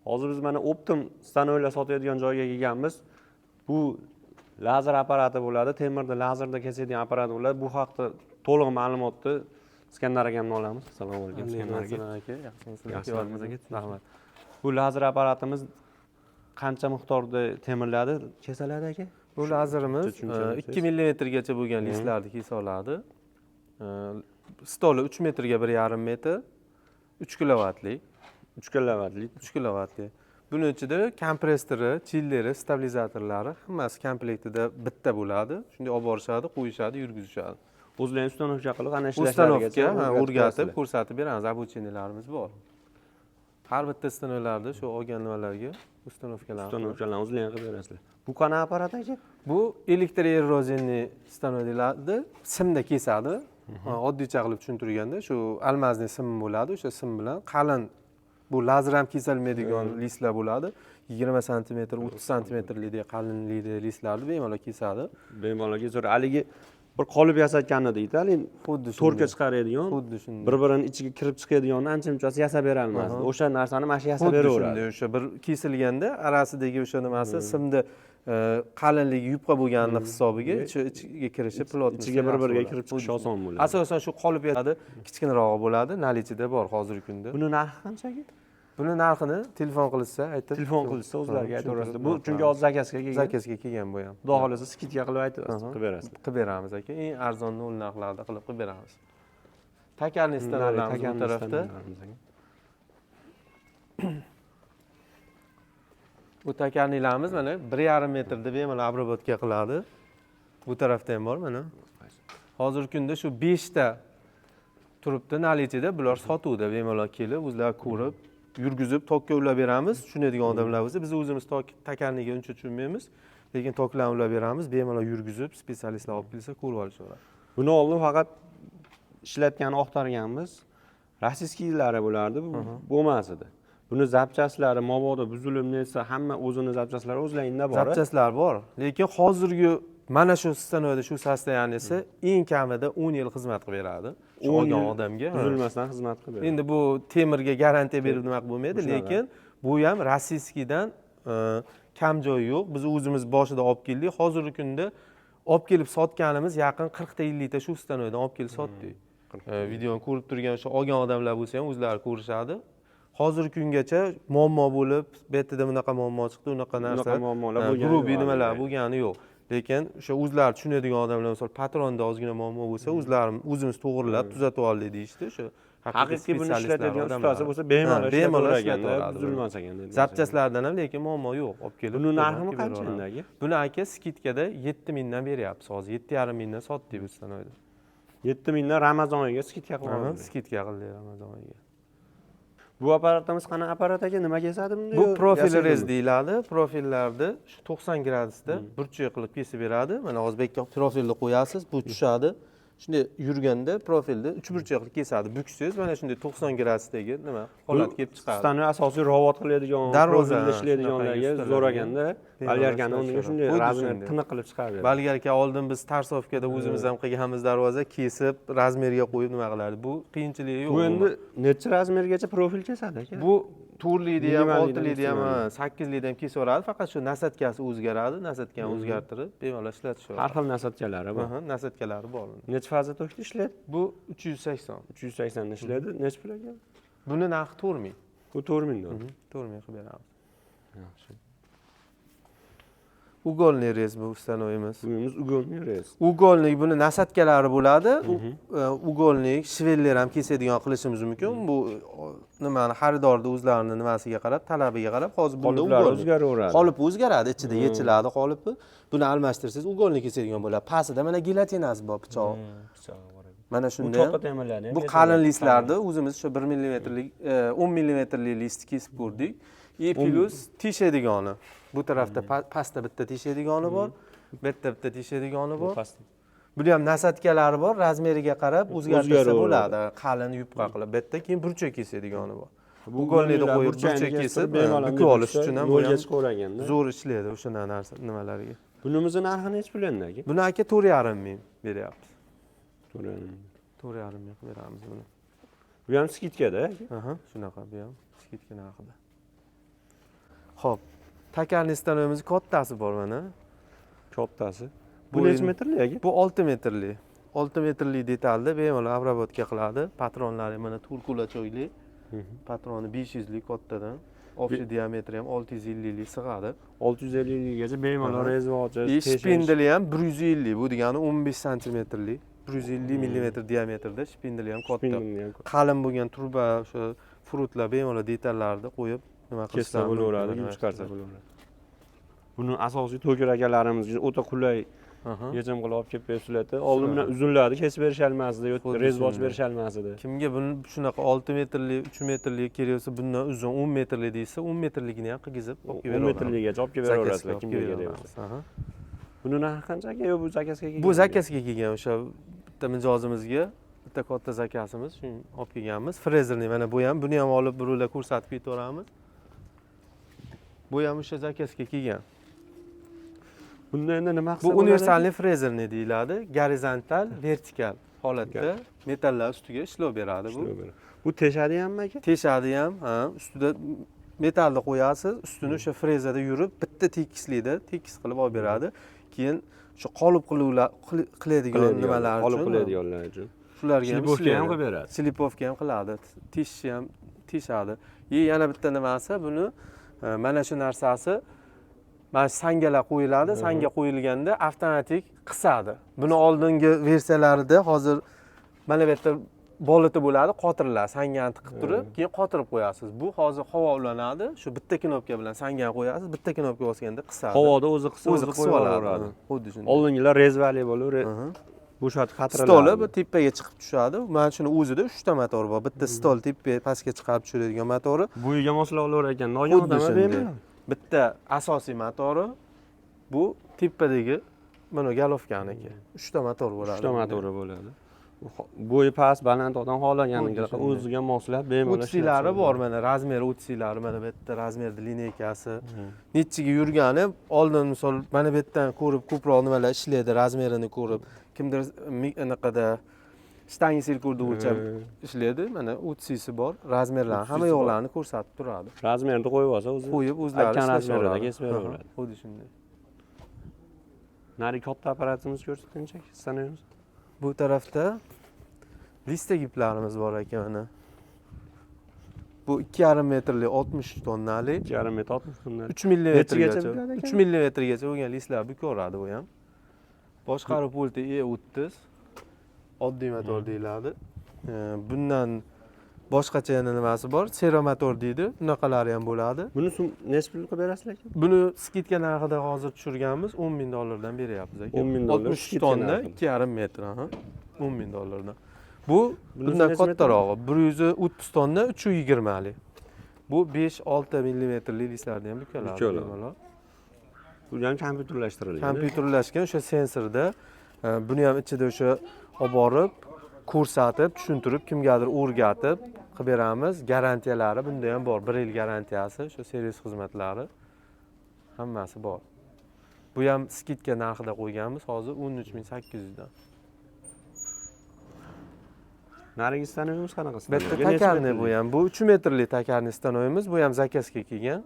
Hozir biz mana Optim stanoylar sotadigan joyga kelganmiz. Bu lazer apparati bo'ladi, temirda lazerda kesadigan apparat bo'ladi. Bu haqda to'liq ma'lumotni Iskandar akamdan olamiz. Assalomu alaykum Iskandar aka. Yaxshimisiz aka? Rahmat. Bu lazer apparatimiz qancha miqdorda temirlarni kesiladi aka? Bu lazerimiz 2 millimetrgacha bo'lgan listlarni kesa oladi. Stoli 3 metrga 1,5 metr, 3 kilovatlik. 3 kilovatlik. 3 kilovatlik. Buning ichida kompressori, chilleri, stabilizatorlari hammasi komplektida bitta bo'ladi. Shunday olib borishadi, qo'yishadi, yurgizishadi. O'zlaringiz ustanovka qilib ana ishlashlarigacha o'rgatib, ko'rsatib beramiz. Обучениyalarimiz bor. Har bitta stanoylarda shu olgan nimalarga ustanovkalarni o'zlaringiz qilib berasizlar. Bu qanaqa apparat aka? Bu elektr erozionli stanoylarni simda kesadi. Oddiycha qilib tushuntirganda shu almazniy sim bo'ladi. O'sha sim bilan qalin bu lazer ham kesilmaydigan listlar bo'ladi. 20 sm, 30 sm qalinlikda listlarni bemalol kesadi. Bemalol kesadi. Haligi bir qolib yasatgani deydi, haligi xuddi to'rtga chiqaradigan, xuddi shunday. Bir-birini ichiga kirib chiqadigan ancha-munchasi yasab bera olmasdi. O'sha narsani mana shu yasab beraveradi. O'sha bir kesilganda arasidagi o'sha nimasi simda qalinligi yupqa bo'lganini hisobiga ichiga kirishi plotni ichiga bir-biriga kirib chiqishi oson bo'ladi. Asosan shu qolib yotadi, kichkinarog'i bo'ladi, nalichida bor hozirgi kunda. Buni narxi qanchaga? Buni narxini telefon qilishsa aytib, telefon qilishsa o'zlariga aytaverasizlar. Bu chunki hozir zakazga kelgan. Zakazga kelgan bu ham. Xudo xolasa skidga qilib aytasiz, qilib berasiz. Qilib beramiz aka. Eng arzon nol narxlarda qilib beramiz. Takarni stanoylarimiz bu tarafda. Bu takarnilarimiz mana 1,5 metrda bemalol обработка qiladi. Bu tarafda ham bor mana. Hozirgi kunda shu 5 ta turibdi nalichida, bular sotuvda bemalol kelib, o'zlari ko'rib, yurgizib, tokka ulab beramiz. Tushunadigan odamlar bo'lsa, biz o'zimiz takarniga uncha tushunmaymiz, lekin toklarni ulab beramiz, bemalol yurgizib, specialistlar olib kelsa, ko'rib olishadi. Buni oldin faqat ishlatgan oqtarganmiz. Rossiyskiylari bo'lardi, bu bo'lmas edi. Buni zapchaslari mabodo buzilib nesa, hamma o'zini zapchaslari o'zlaringda bor. Zapchaslar bor, lekin hozirgi mana shu stanoyda shu sostoyaniyasi eng kamida 10 yil xizmat qilib beradi. Shu olgan odamga buzilmasdan xizmat qilib beradi. Endi bu temirga garantiya berib nima bo'lmaydi, lekin bu ham rossiyskiydan kam joyi yo'q. Biz o'zimiz boshida olib keldik. Hozirgi kunda olib kelib sotganimiz yaqin 40 ta 50 ta shu stanoydan olib kelib sotdik. Videoni ko'rib turgan o'sha olgan odamlar bo'lsa ham o'zlari ko'rishadi. Hozirgi kungacha muammo bo'lib, bu yerda bunaqa muammo chiqdi, unaqa narsa, grubiy nimalar bo'lgani yo'q. Lekin o'sha o'zlari tushunadigan odamlar, masalan, patronda ozgina muammo bo'lsa, o'zimiz to'g'rilab, tuzatib oldik deyishdi. O'sha haqiqiy buni ishlatadigan ustasi bo'lsa, bemalol ishlatadi, buzilmas ekan dedi. Zapchaslardan ham lekin muammo yo'q, olib kelib. Buni narxi qancha endi? Buni aka skidkada 7 mingdan beryapmiz hozir. 7,5 mingdan sotdik bu stanoyda. 7 mingdan Ramazon oyiga skidka qildik. Skidka qildik Ramazon oyiga. Bu apparatimiz qanaqa apparat aka? Nima kesadi bunda? Bu profil rez deyiladi. Profillarni shu 90 gradusda burchak qilib kesib beradi. Mana o'zbekcha profilni qo'yasiz, bu tushadi. Shunday yurganda profilni 3 burchakli kesadi. Buksiz mana shunday 90 gradusdagi nima holat kelib chiqadi. Stanoy asosiy robot qiladigan, profilda ishlaydiganlarga zo'r ekanda, Balgarkani unga shunday razmer tiniq qilib chiqaradi. Balgarka oldin biz Tarsovkada o'zimiz ham qilganmiz, darvoza kesib, razmerga qo'yib nima qilardi. Bu qiyinchiligi yo'q. Bu endi necha razmergacha profil kesadi aka? Bu turlikni ham, oltilikni ham, 8likni ham kesaveradi, faqat shu nasatkasi o'zgaradi, nasatkani o'zgartirib, bemalol ishlatishadi. Har xil nasatkalari bor. Nasatkalari bor. Necha faza tokda ishlaydi? Bu 380. 380 da ishlaydi. Necha pul ekan? Buni narxi 4 ming. Bu 4 ming dollar. 4 ming qilib beramiz. Yaxshi. Ugolniy rez bu stanoyimiz. Buyimiz ugolniy rez. Ugolniy buni nasatkalari bo'ladi. Ugolniy shvellar ham kesadigan qilishimiz mumkin. Bu nimani xaridorni o'zlarining nimasiga qarab, talabiga qarab, hozir bunda qoliplar o'zgaraveradi. Qolipi o'zgaradi, ichida yechiladi qolipi. Buni almashtirsangiz ugolniy kesadigan bo'ladi. Pastida mana gelatinasi bor, pichoq. Mana shunday. Bu qalin listlarni o'zimiz shu 1 millimetrlik, 10 millimetrlik list kesib ko'rdik. Plus teshadiganini. Bu tarafda pastda bitta teshadigani bor, bu yerda bitta teshadigani bor. Buni ham nasatkalari bor, razmeriga qarab o'zgartirsa bo'ladi. Qalin yupqa qilib, bu yerda keyin burchak kesadigani bor. Bu golniyni qo'yib burchak kesib, bukib olish uchun ham yo'lga chiqaveraganda zo'r ishlaydi o'sha narsa nimalarga. Bunimizni narxi necha pul endi aka? Buni aka 4,5 ming beryapmiz. 4,5 ming beramiz buni. Bu ham skidkada? Shunaqa bu ham skidka narxida. Xo'p, takarni stanoyimiz kattasi bor mana. Kattasi. Bu Bu necha endi- metrli aka? Bu 6 metrli. 6 metrli detalda bemalol обработка qiladi. Patronlari mana turkulachoyli. Patroni 500 lik kattadan. Общий diametri ham 650 lik sig'adi. 650 gacha bemalol rezvochi, Shpindli ham 150, bu degani 15 santimetrli. 150 millimetr diametrda shpindli ham katta. Qalin bo'lgan turba o'sha frutlar bemalol detallarni qo'yib nima kessa qilsa bo'laveradi, yuvib chiqarsa bo'laveradi. Buni asosiy to'kir akalarimizga o'ta qulay yechim qilib olib kelib berishladi. Oldin bilan uzunlarni kesib berishalmasdi, rezvoch berishalmasdi. Kimga buni shunaqa 6 metrli, 3 metrli kerak bo'lsa, bundan uzun 10 metrli deysa, 10 metrligini ham qilgizib olib 10 metrligacha olib kelib beraverasizlar kimga kerak bo'lsa. Buni narxi qancha aka? Yo, bu zakazga kelgan. Bu zakazga kelgan o'sha bitta mijozimizga, bitta katta zakasimiz, shuni olib kelganmiz. Frezerni mana bu ham, buni ham olib biruvlar ko'rsatib ketaveramiz. Bu ham o'sha zakazga kelgan. Bunda endi nima qilsa Bu bo'ladi? universalniy frezerni deyiladi. Gorizontal, vertikal holatda metallar ustiga ishlov beradi bu. Bu teshadi hammi aka? Teshadi ham, ustida metalni qo'yasiz, ustini o'sha frezada yurib, bitta tekislikda tekis qilib olib beradi. Keyin o'sha qolib qiladigan nimalar uchun, qolib qiladiganlar uchun. shularga ham Slipovka ham qilib beradi. Slipovka ham qiladi. Teshishni ham teshadi. Yana bitta nimasi, buni mana shu narsasi mana sangalar qo'yiladi, sanga qo'yilganda avtomatik qisadi. Buni oldingi versiyalarida hozir mana bu yerda boliti bo'ladi, qotiriladi, sangani tiqib turib, keyin qotirib qo'yasiz. Bu hozir havo ulanadi, shu bitta knopka bilan sangani qo'yasiz, bitta knopka bosganda qisadi. Havoda o'zi qisib qisib oladi. Xuddi shunday. Oldingilar rezvali bo'lib, bo'shatib qatiriladi. Stoli bu tepaga chiqib tushadi. Mana shuni o'zida 3 ta motor bor. Bitta stol tepaga pastga chiqarib tushiradigan motori. Bo'yiga moslab ekan, noyonadami bemalol. Bitta asosiy motori bu tepadagi mana galovkaniki. 3 ta motor bo'ladi. 3 ta motori bo'ladi. Bo'yi past, baland odam xohlaganiga o'ziga moslab bemalol o'tsiylari bor, mana razmeri o'tsiylari, mana bu yerda razmerni lineykasi. Nechiga yurgani, oldin misol mana bu yerdan ko'rib ko'proq nimalar ishlaydi, razmerini ko'rib, kimdir anaqada shtangisel ko'rdi o'lchab ishlaydi. Mana o'tsisi bor, razmerlarni hamma yo'qlarini ko'rsatib turadi. Razmerni qo'yib olsa, o'zi qo'yib o'zlari razmerida kesib beraveradi. Xuddi shunday. Nari katta apparatimiz ko'rsatinchi, sanaymiz. Bu tarafda lista giplarimiz bor ekan mana. Bu 2,5 metrli 60 tonnali, 2,5 metr 60 tonnali. 3 millimetrgacha. 3 millimetrgacha bo'lgan listlar bukaveradi bu ham. Boshqaruv pulti E30 oddiy motor deyiladi. Bundan boshqacha yana nimasi bor? Sero motor deydi. Bunaqalari ham bo'ladi. Buni necha pul qilib berasizlar aka? Buni skidka narxida hozir tushirganmiz, $10,000 beryapmiz aka. 10,000 60 tonna, 2,5 metr, $10,000. Bu bundan kattarog'i, 130 tonna, 320 lik. Bu 5-6 millimetrli listlarni ham bukaladi. Bu ham kompyuterlashtirilgan. Kompyuterlashgan o'sha sensorda, buni ham ichida o'sha olib borib, ko'rsatib, tushuntirib, kimgadir o'rgatib qilib beramiz. Garantiyalari bunda ham bor. 1 yil garantiyasi, o'sha servis xizmatlari hammasi bor. Bu ham skidka narxida qo'yganmiz, hozir 13,800 dan. Narigi stanoyimiz qanaqa? Bitta takarni bu ham. Bu 3 metrli takarni stanoyimiz, bu ham zakazga kelgan.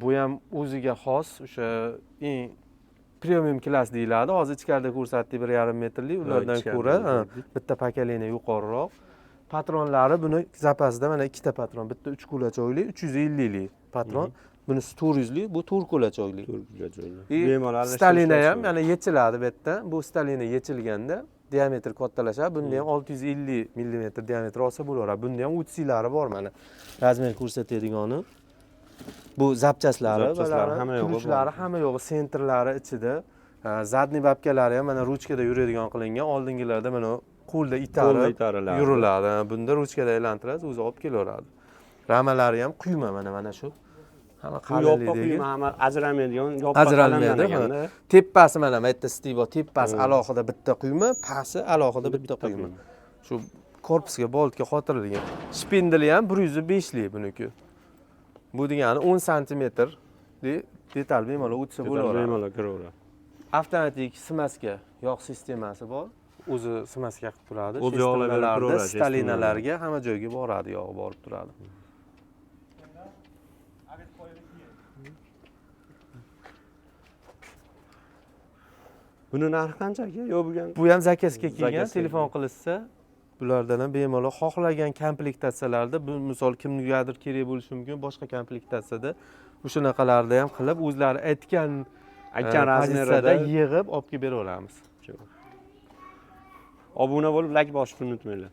Bu ham o'ziga xos o'sha eng premium klass deyiladi. Hozir ichkarida ko'rsatdik 1,5 metrli, ulardan ko'ra bitta pokoleniya yuqoriroq. Patronlari buni zapasida mana ikkita patron, bitta 3 kulachoyli, 350 lik patron. Bunisi 400 lik, bu 4 kulachoyli. 4 kulachoyli. Bemalol Stalina ham yana yechiladi bu yerda. Bu Stalina yechilganda diametr kattalashadi. Bunda ham 650 mm diametr olsa bo'laveradi. Bunda ham o'tsiylari bor mana. Razmer ko'rsatiladigan. Bu zapchaslari, tulushlari hamma yo'g'i, sentrlari ichida. Zadniy babkalari ham mana ruchkada yuradigan qilingan. Oldingilarda mana qo'lda itarib yuriladi. Bunda ruchkada aylantirasiz, o'zi olib kelaveradi. Ramalari ham quyma mana shu. Hamma qalinlikdagi. Hamma ajramaydigan, ajralmaydi. Tepasi mana bu yerda stivo, tepasi alohida bitta quyma, pasti alohida bitta quyma. Shu korpusga boltga qotirilgan. Shpindli ham 105 lik buniki. Bu degani 10 santimetr detal bemalol o'tsa bo'laveradi. Bemalol kiraveradi. Avtomatik smaska yog' sistemasi bor. O'zi smaska qilib turadi. O'zi yog'larga, stalinalarga hamma joyga boradi, yog' borib turadi. Buni narxi qancha aka? Yo'q bo'lgan. Bu ham zakazga kelgan, Zakazga telefon qilishsa, bulardan ham bemalol xohlagan komplektatsiyalarda, bu misol kimgadir kerak bo'lishi mumkin, boshqa komplektatsiyada shunaqalarda ham qilib, o'zlari aytgan razmerida yig'ib olib kelib beraveramiz. Obuna bo'lib, like bosishni unutmanglar.